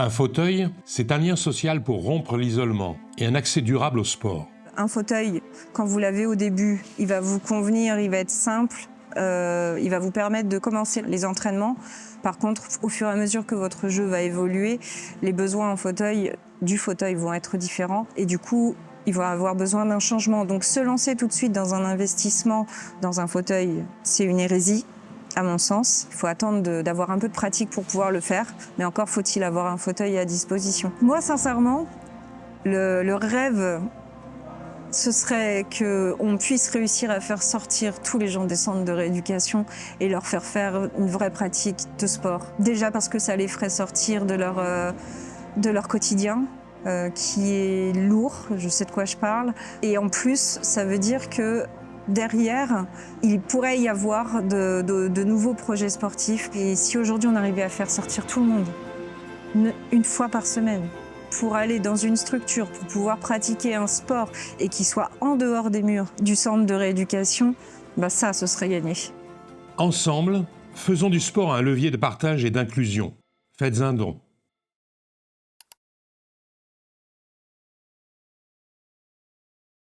Un fauteuil, c'est un lien social pour rompre l'isolement et un accès durable au sport. Un fauteuil, quand vous l'avez au début, il va vous convenir, il va être simple, il va vous permettre de commencer les entraînements. Par contre, au fur et à mesure que votre jeu va évoluer, les besoins du fauteuil vont être différents et du coup, il va avoir besoin d'un changement. Donc se lancer tout de suite dans un investissement dans un fauteuil, c'est une hérésie. À mon sens, il faut attendre d'avoir un peu de pratique pour pouvoir le faire, mais encore faut-il avoir un fauteuil à disposition. Moi, sincèrement, le rêve, ce serait qu'on puisse réussir à faire sortir tous les gens des centres de rééducation et leur faire une vraie pratique de sport. Déjà parce que ça les ferait sortir de leur quotidien, qui est lourd, je sais de quoi je parle. Et en plus, ça veut dire que derrière, il pourrait y avoir de nouveaux projets sportifs. Et si aujourd'hui on arrivait à faire sortir tout le monde, une fois par semaine, pour aller dans une structure, pour pouvoir pratiquer un sport et qui soit en dehors des murs du centre de rééducation, ça, ce serait gagné. Ensemble, faisons du sport un levier de partage et d'inclusion. Faites un don.